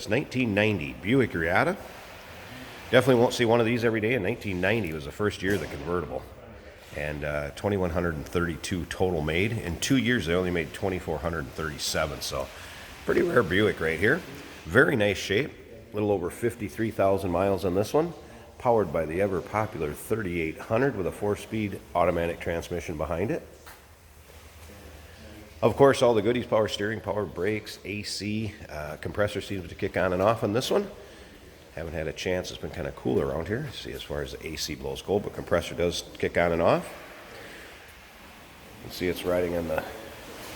this 1990 Buick Reatta. Definitely won't see one of these every day. In 1990 was the first year of the convertible. And 2,132 total made. In 2 years, they only made 2,437. So pretty rare Buick right here. Very nice shape. A little over 53,000 miles on this one. Powered by the ever popular 3800 with a 4-speed automatic transmission behind it. Of course, all the goodies: power steering, power brakes, AC, compressor seems to kick on and off on this one. Haven't had a chance. It's been kind of cool around here. See, as far as the AC blows cold, but compressor does kick on and off. You can see it's riding on the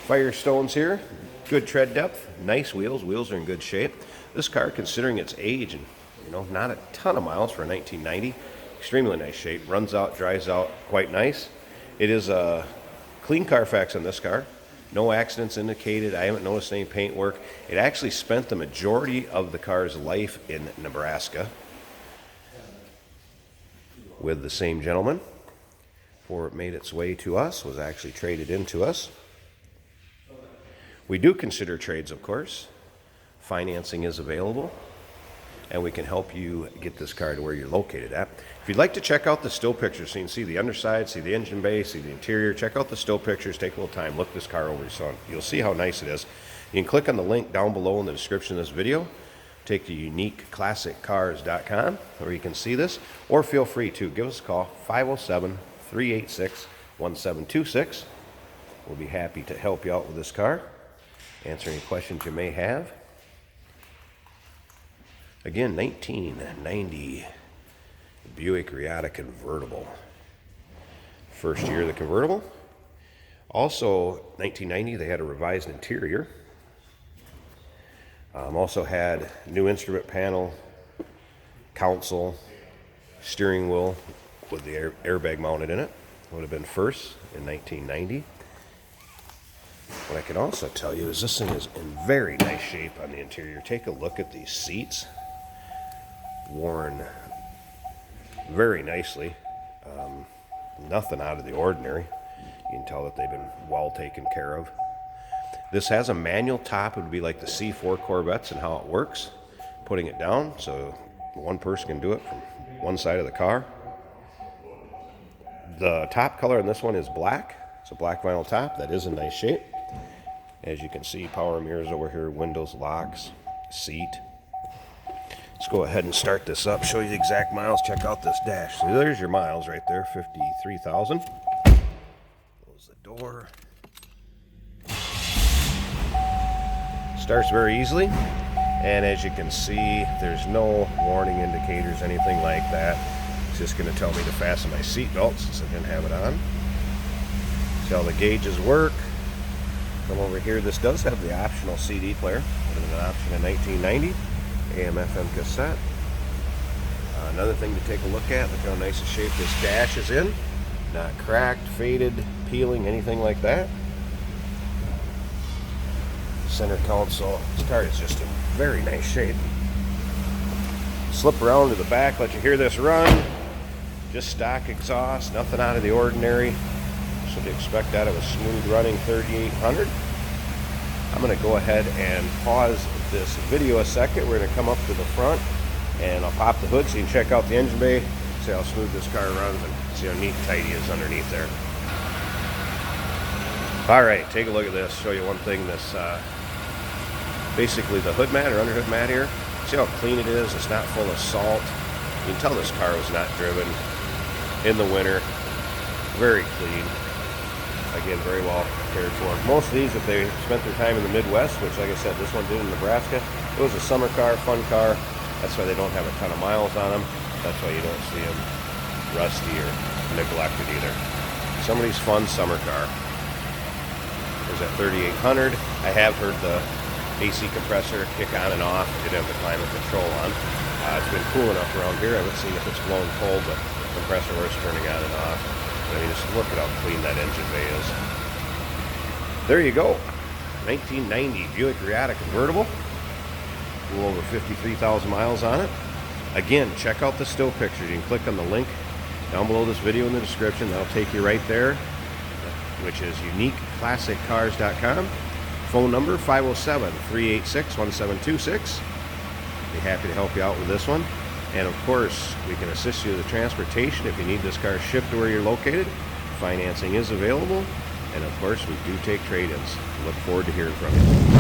Firestones here. Good tread depth, nice wheels. Wheels are in good shape. This car, considering its age and not a ton of miles for a 1990, extremely nice shape. Runs out, dries out quite nice. It is a clean Carfax on this car. No accidents indicated. I haven't noticed any paint work. It actually spent the majority of the car's life in Nebraska with the same gentleman before it made its way to us, was actually traded into us. We do consider trades, of course. Financing is available, and we can help you get this car to where you're located at. If you'd like to check out the still pictures so you can see the underside, see the engine bay, see the interior, check out the still pictures, take a little time, look this car over, so you'll see how nice it is. You can click on the link down below in the description of this video, take to uniqueclassiccars.com where you can see this, or feel free to give us a call, 507-386-1726. We'll be happy to help you out with this car, answer any questions you may have. Again, 1990 Buick Reatta Convertible. First year of the convertible. Also, 1990, they had a revised interior. Also had new instrument panel, console, steering wheel with the airbag mounted in it. Would have been first in 1990. What I can also tell you is this thing is in very nice shape on the interior. Take a look at these seats. Worn very nicely. Nothing out of the ordinary. You can tell that they've been well taken care of. This has a manual top. It would be like the C4 Corvettes and how it works. Putting it down so one person can do it from one side of the car. The top color on this one is black. It's a black vinyl top. That is in nice shape. As you can see, power mirrors over here, windows, locks, seat. Let's go ahead and start this up, show you the exact miles. Check out this dash. So there's your miles right there, 53,000. Close the door. Starts very easily. And as you can see, there's no warning indicators, anything like that. It's just going to tell me to fasten my seatbelt since I didn't have it on. See how the gauges work. Come over here. This does have the optional CD player. Would have been an option in 1990. AM/FM cassette. Another thing to take a look at, look how nice a shape this dash is in. Not cracked, faded, peeling, anything like that. Center console. This car is just in very nice shape. Slip around to the back, let you hear this run. Just stock exhaust, nothing out of the ordinary. Should expect out of a smooth running 3800. I'm going to go ahead and pause this video a second. We're going to come up to the front and I'll pop the hood so you can check out the engine bay, see how smooth this car runs, and see how neat and tight he is underneath there. Alright, take a look at this. Show you one thing. This basically the hood mat or under hood mat here. See how clean it is? It's not full of salt. You can tell this car was not driven in the winter. Very clean. Again, very well cared for. Most of these, if they spent their time in the Midwest, which like I said, this one did in Nebraska, it was a summer car, fun car. That's why they don't have a ton of miles on them. That's why you don't see them rusty or neglected either. Somebody's fun summer car. There's that 3800. I have heard the AC compressor kick on and off. I did have the climate control on. It's been cool enough around here. I haven't seen if it's blowing cold, but the compressor was turning on and off. I mean, just look at how clean that engine bay is. There you go. 1990 Buick Reatta Convertible. A little over 53,000 miles on it. Again, check out the still pictures. You can click on the link down below this video in the description. That'll take you right there, which is uniqueclassiccars.com. Phone number 507-386-1726. Be happy to help you out with this one. And of course, we can assist you with the transportation if you need this car shipped to where you're located. Financing is available. And of course, we do take trade-ins. Look forward to hearing from you.